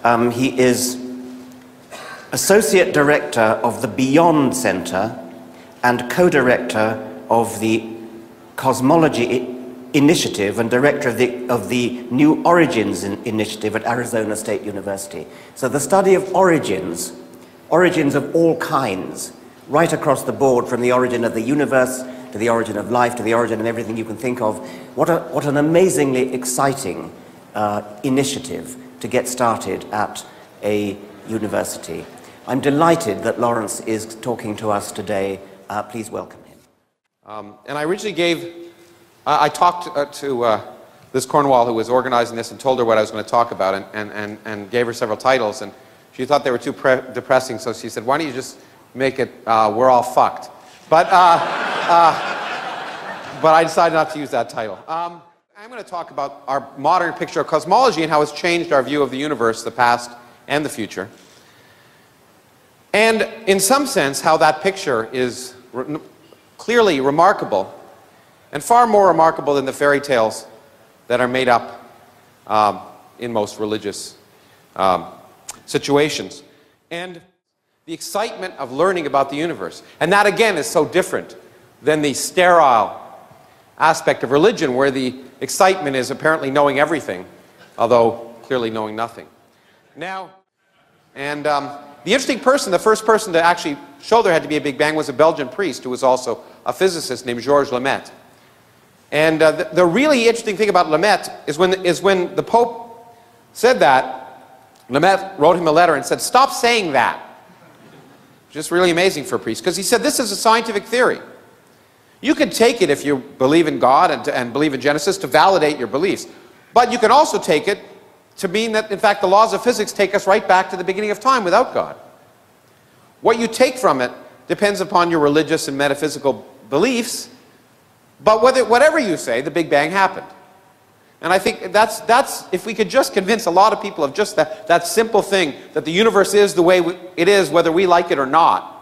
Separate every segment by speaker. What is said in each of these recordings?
Speaker 1: He is Associate Director of the Beyond Center and Co-Director of the Cosmology Initiative and Director of the New Origins Initiative at Arizona State University. So the study of origins of all kinds, right across the board, from the origin of the universe to the origin of life to the origin of everything you can think of. What an amazingly exciting initiative to get started at a university. I'm delighted that Lawrence is talking to us today. Please welcome him.
Speaker 2: And I originally I talked to Liz Cornwall, who was organizing this, and told her what I was going to talk about, and gave her several titles, and she thought they were too depressing, so she said, why don't you just make it, We're All Fucked. But I decided not to use that title. I'm going to talk about our modern picture of cosmology and how it's changed our view of the universe, the past and the future. And in some sense, how that picture is clearly remarkable, and far more remarkable than the fairy tales that are made up in most religious situations. And the excitement of learning about the universe. And that, again, is so different than the sterile aspect of religion, where the excitement is apparently knowing everything, although clearly knowing nothing. Now, and the interesting person, the first person to actually show there had to be a Big Bang, was a Belgian priest who was also a physicist named Georges Lemaitre. And the really interesting thing about Lemaitre is when the Pope said that, Lemaitre wrote him a letter and said, stop saying that. Just really amazing for a priest, because he said this is a scientific theory. You can take it if you believe in God and believe in Genesis to validate your beliefs. But you can also take it to mean that, in fact, the laws of physics take us right back to the beginning of time without God. What you take from it depends upon your religious and metaphysical beliefs, but whatever you say, the Big Bang happened. And I think that's if we could just convince a lot of people of just that simple thing, that the universe is the way it is, whether we like it or not,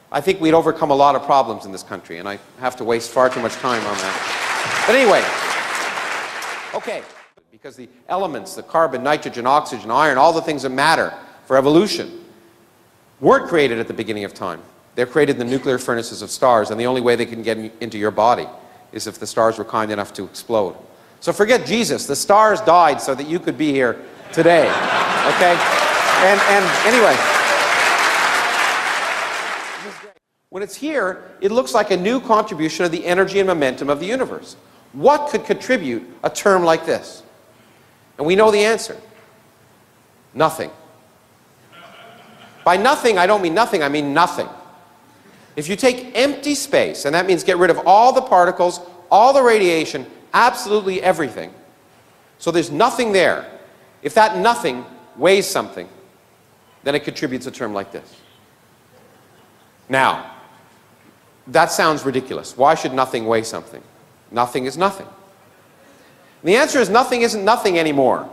Speaker 2: I think we'd overcome a lot of problems in this country, and I have to waste far too much time on that. But anyway, okay, because the elements, the carbon, nitrogen, oxygen, iron, all the things that matter for evolution weren't created at the beginning of time. They're created in the nuclear furnaces of stars, and the only way they can get into your body is if the stars were kind enough to explode. So forget Jesus. The stars died so that you could be here today, okay? And anyway, when it's here, it looks like a new contribution of the energy and momentum of the universe. What could contribute a term like this? And we know the answer. Nothing. By nothing, I don't mean nothing, I mean nothing. If you take empty space, and that means get rid of all the particles, all the radiation, absolutely everything, so there's nothing there. If that nothing weighs something, then it contributes a term like this. Now, that sounds ridiculous. Why should nothing weigh something? Nothing is nothing. And the answer is nothing isn't nothing anymore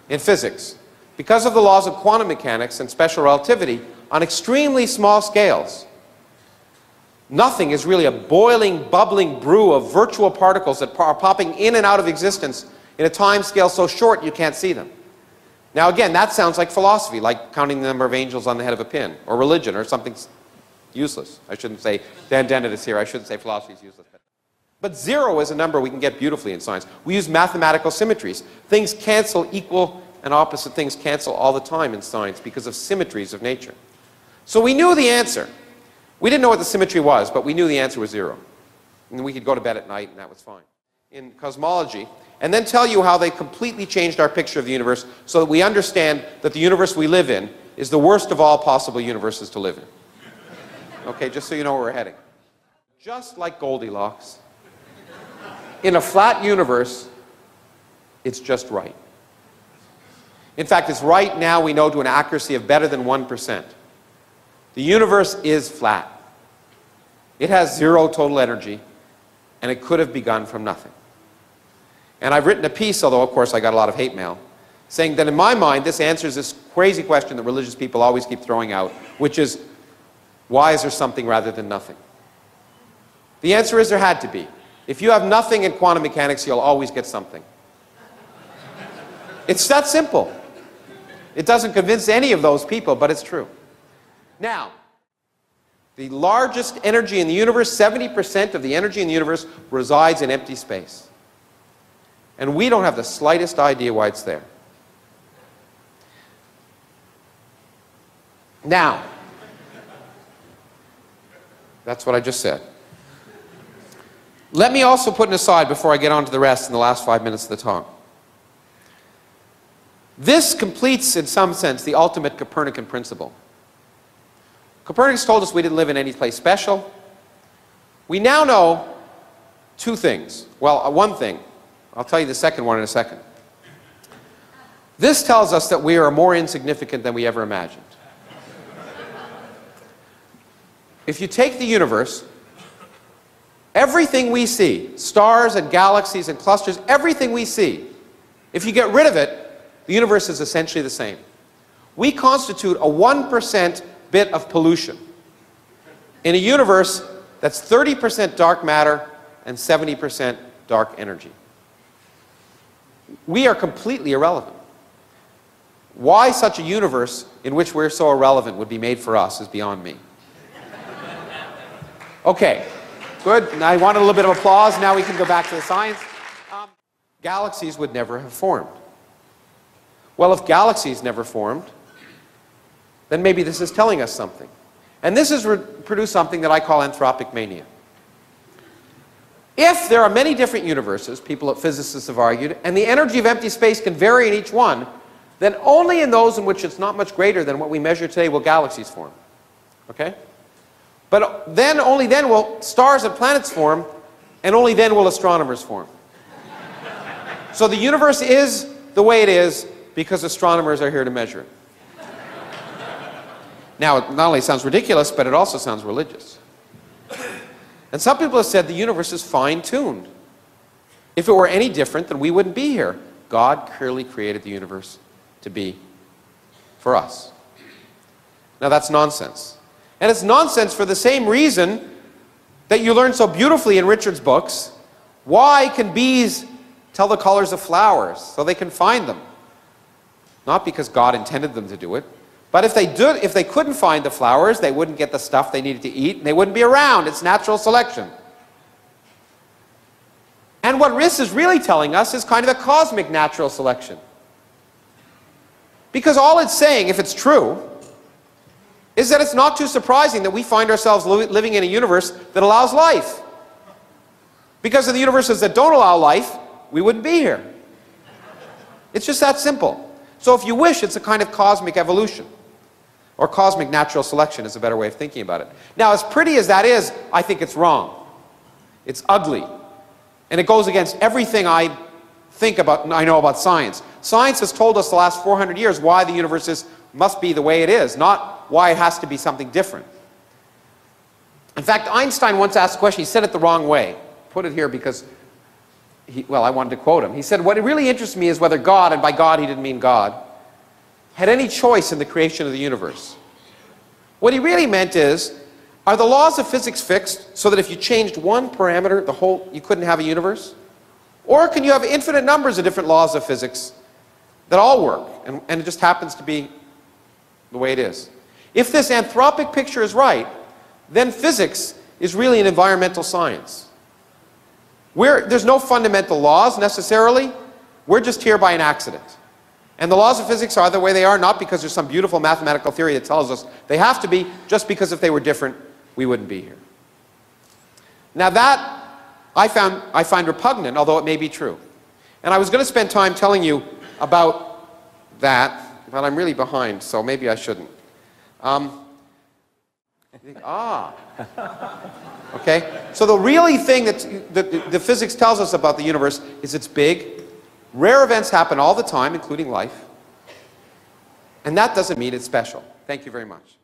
Speaker 2: in physics. Because of the laws of quantum mechanics and special relativity, on extremely small scales, nothing is really a boiling, bubbling brew of virtual particles that are popping in and out of existence in a time scale so short you can't see them. Now again, that sounds like philosophy, like counting the number of angels on the head of a pin, or religion, or something useless. I shouldn't say, Dan Dennett is here, I shouldn't say philosophy is useless. But zero is a number we can get beautifully in science. We use mathematical symmetries. Things cancel, equal and opposite things cancel all the time in science because of symmetries of nature. So we knew the answer. We didn't know what the symmetry was, but we knew the answer was zero. And we could go to bed at night, and that was fine. In cosmology, and then tell you how they completely changed our picture of the universe so that we understand that the universe we live in is the worst of all possible universes to live in. Okay, just so you know where we're heading. Just like Goldilocks, in a flat universe, it's just right. In fact, it's right now, we know, to an accuracy of better than 1%. The universe is flat. It has zero total energy, and it could have begun from nothing. And I've written a piece, although of course I got a lot of hate mail, saying that in my mind this answers this crazy question that religious people always keep throwing out, which is, why is there something rather than nothing? The answer is there had to be. If you have nothing in quantum mechanics, you'll always get something. It's that simple. It doesn't convince any of those people, but it's true. Now, the largest energy in the universe, 70% of the energy in the universe, resides in empty space. And we don't have the slightest idea why it's there. Now, that's what I just said. Let me also put an aside before I get on to the rest in the last 5 minutes of the talk. This completes, in some sense, the ultimate Copernican principle. Copernicus told us we didn't live in any place special. We now know two things. Well, one thing. I'll tell you the second one in a second. This tells us that we are more insignificant than we ever imagined. If you take the universe, everything we see, stars and galaxies and clusters, everything we see, if you get rid of it, the universe is essentially the same. We constitute a 1% bit of pollution in a universe that's 30% dark matter and 70% dark energy. We are completely irrelevant. Why such a universe in which we're so irrelevant would be made for us is beyond me. Okay, good. Now I wanted a little bit of applause. Now we can go back to the science. Galaxies would never have formed. Well, if galaxies never formed, then maybe this is telling us something. And this has produced something that I call anthropic mania. If there are many different universes, physicists have argued, and the energy of empty space can vary in each one, then only in those in which it's not much greater than what we measure today will galaxies form. Okay? But then, only then will stars and planets form, and only then will astronomers form. So the universe is the way it is because astronomers are here to measure it. Now, it not only sounds ridiculous, but it also sounds religious. And some people have said the universe is fine-tuned. If it were any different, then we wouldn't be here. God clearly created the universe to be for us. Now, that's nonsense. And it's nonsense for the same reason that you learn so beautifully in Richard's books. Why can bees tell the colors of flowers so they can find them? Not because God intended them to do it, but if they couldn't find the flowers, they wouldn't get the stuff they needed to eat, and they wouldn't be around. It's natural selection. And what this is really telling us is kind of a cosmic natural selection. Because all it's saying, if it's true, is that it's not too surprising that we find ourselves living in a universe that allows life. Because of the universes that don't allow life, we wouldn't be here. It's just that simple. So if you wish, it's a kind of cosmic evolution. Or cosmic natural selection is a better way of thinking about it. Now, as pretty as that is, I think it's wrong. It's ugly. And it goes against everything I know about science. Science has told us the last 400 years why the universe must be the way it is, not why it has to be something different. In fact, Einstein once asked a question. He said it the wrong way. Put it here because, I wanted to quote him. He said, what really interests me is whether God, and by God he didn't mean God, had any choice in the creation of the universe. What he really meant is, are the laws of physics fixed so that if you changed one parameter, you couldn't have a universe? Or can you have infinite numbers of different laws of physics that all work, and it just happens to be the way it is? If this anthropic picture is right, then physics is really an environmental science. There's no fundamental laws necessarily. We're just here by an accident. And the laws of physics are the way they are, not because there's some beautiful mathematical theory that tells us they have to be, just because if they were different, we wouldn't be here. Now that I find repugnant, although it may be true. And I was going to spend time telling you about that, but I'm really behind, so maybe I shouldn't. Okay, so the really thing that the physics tells us about the universe is it's big. Rare events happen all the time, including life. And that doesn't mean it's special. Thank you very much.